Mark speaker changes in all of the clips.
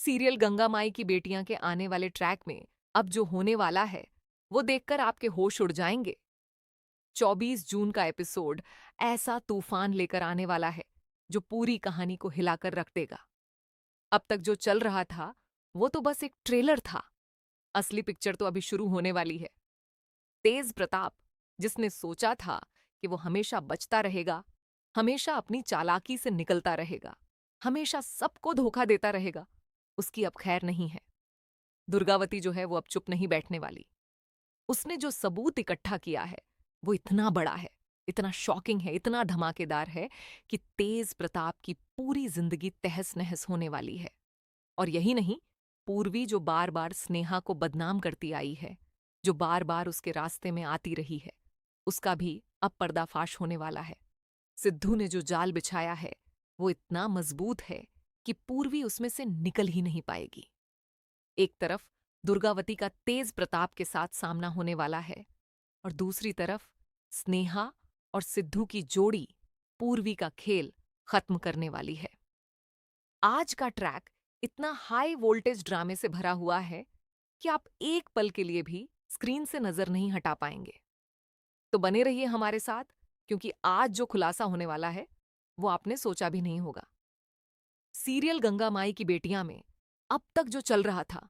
Speaker 1: Serial Ganga माई की बेटियां के आने वाले ट्रैक में अब जो होने वाला है वो देखकर आपके होश उड़ जाएंगे। 24 जून का एपिसोड ऐसा तूफान लेकर आने वाला है जो पूरी कहानी को हिलाकर रख देगा। अब तक जो चल रहा था वो तो बस एक ट्रेलर था। असली पिक्चर तो अभी शुरू होने वाली है। तेज प्रताप, जिसने सोचा था कि वो हमेशा बचता रहेगा, हमेशा अपनी चालाकी से निकलता रहेगा, हमेशा सबको धोखा देता रहेगा, उसकी अब खैर नहीं है। दुर्गावती जो है वो अब चुप नहीं बैठने वाली। उसने जो सबूत इकट्ठा किया है वो इतना बड़ा है, इतना शॉकिंग है, इतना धमाकेदार है कि तेज प्रताप की पूरी जिंदगी तहस नहस होने वाली है। और यही नहीं, पूर्वी जो बार बार स्नेहा को बदनाम करती आई है, जो बार बार उसके रास्ते में आती रही है, उसका भी अब पर्दाफाश होने वाला है। सिद्धू ने जो जाल बिछाया है वो इतना मजबूत है कि पूर्वी उसमें से निकल ही नहीं पाएगी। एक तरफ दुर्गावती का तेज प्रताप के साथ सामना होने वाला है और दूसरी तरफ स्नेहा और सिद्धू की जोड़ी पूर्वी का खेल खत्म करने वाली है। आज का ट्रैक इतना हाई वोल्टेज ड्रामे से भरा हुआ है कि आप एक पल के लिए भी स्क्रीन से नजर नहीं हटा पाएंगे। तो बने रहिए हमारे साथ, क्योंकि आज जो खुलासा होने वाला है वो आपने सोचा भी नहीं होगा। सीरियल गंगा माई की बेटियां में अब तक जो चल रहा था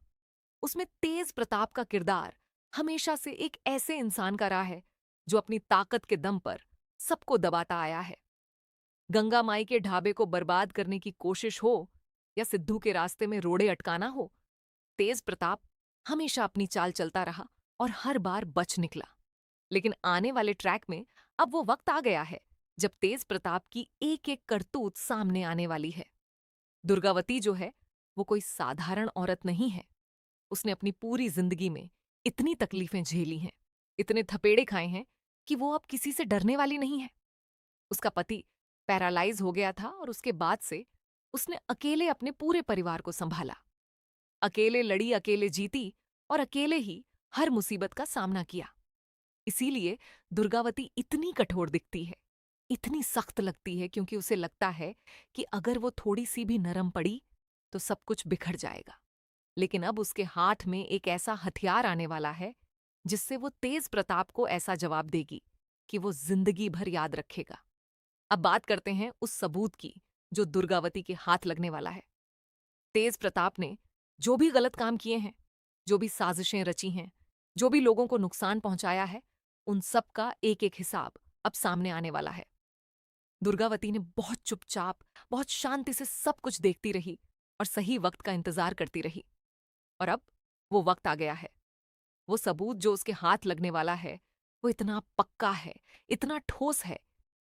Speaker 1: उसमें तेज प्रताप का किरदार हमेशा से एक ऐसे इंसान का रहा है जो अपनी ताकत के दम पर सबको दबाता आया है। गंगा माई के ढाबे को बर्बाद करने की कोशिश हो या सिद्धू के रास्ते में रोड़े अटकाना हो, तेज प्रताप हमेशा अपनी चाल चलता रहा और हर बार बच निकला। लेकिन आने वाले ट्रैक में अब वो वक्त आ गया है जब तेज प्रताप की एक एक करतूत सामने आने वाली है। दुर्गावती जो है वो कोई साधारण औरत नहीं है। उसने अपनी पूरी जिंदगी में इतनी तकलीफें झेली हैं, इतने थपेड़े खाए हैं कि वो अब किसी से डरने वाली नहीं है। उसका पति पैरालाइज हो गया था और उसके बाद से उसने अकेले अपने पूरे परिवार को संभाला। अकेले लड़ी, अकेले जीती और अकेले ही हर मुसीबत का सामना किया। इसीलिए दुर्गावती इतनी कठोर दिखती है, इतनी सख्त लगती है, क्योंकि उसे लगता है कि अगर वो थोड़ी सी भी नरम पड़ी तो सब कुछ बिखर जाएगा। लेकिन अब उसके हाथ में एक ऐसा हथियार आने वाला है जिससे वो तेज प्रताप को ऐसा जवाब देगी कि वो जिंदगी भर याद रखेगा। अब बात करते हैं उस सबूत की जो दुर्गावती के हाथ लगने वाला है। तेज प्रताप ने जो भी गलत काम किए हैं, जो भी साजिशें रची हैं, जो भी लोगों को नुकसान पहुंचाया है, उन सब का एक एक हिसाब अब सामने आने वाला है। दुर्गावती ने बहुत चुपचाप, बहुत शांति से सब कुछ देखती रही और सही वक्त का इंतजार करती रही। और अब वो वक्त आ गया है। वो सबूत जो उसके हाथ लगने वाला है वो इतना पक्का है, इतना ठोस है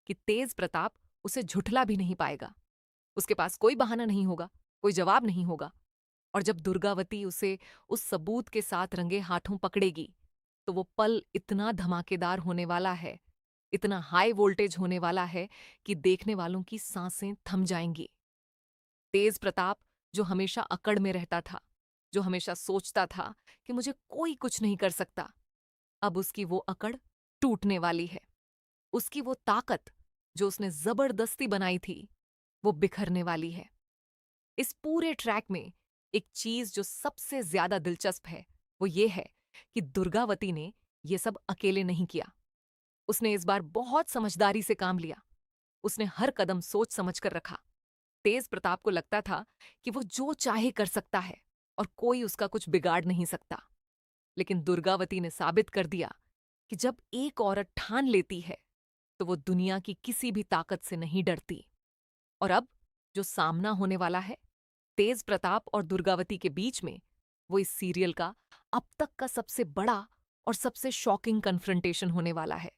Speaker 1: कि तेज प्रताप उसे झुठला भी नहीं पाएगा। उसके पास कोई बहाना नहीं होगा, कोई जवाब नहीं होगा। और जब दुर्गावती उसे उस सबूत के साथ रंगे हाथों पकड़ेगी तो वो पल इतना धमाकेदार होने वाला है, इतना हाई वोल्टेज होने वाला है कि देखने वालों की सांसें थम जाएंगी। तेज प्रताप जो हमेशा अकड़ में रहता था, जो हमेशा सोचता था कि मुझे कोई कुछ नहीं कर सकता, अब उसकी वो अकड़ टूटने वाली है। उसकी वो ताकत जो उसने जबरदस्ती बनाई थी वो बिखरने वाली है। इस पूरे ट्रैक में एक चीज जो सबसे ज्यादा दिलचस्प है वो ये है कि दुर्गावती ने ये सब अकेले नहीं किया। उसने इस बार बहुत समझदारी से काम लिया। उसने हर कदम सोच समझ कर रखा। तेज प्रताप को लगता था कि वो जो चाहे कर सकता है और कोई उसका कुछ बिगाड़ नहीं सकता। लेकिन दुर्गावती ने साबित कर दिया कि जब एक औरत ठान लेती है तो वो दुनिया की किसी भी ताकत से नहीं डरती। और अब जो सामना होने वाला है तेज प्रताप और दुर्गावती के बीच में, वो इस सीरियल का अब तक का सबसे बड़ा और सबसे शॉकिंग कन्फ्रंटेशन होने वाला है।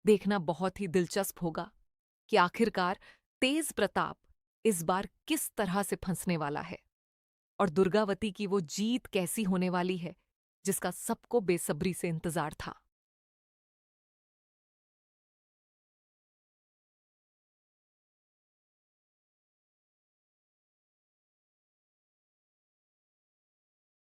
Speaker 1: देखना बहुत ही दिलचस्प होगा कि आखिरकार तेज प्रताप इस बार किस तरह से फंसने वाला है और दुर्गावती की वो जीत कैसी होने वाली है जिसका सबको बेसब्री से इंतजार था।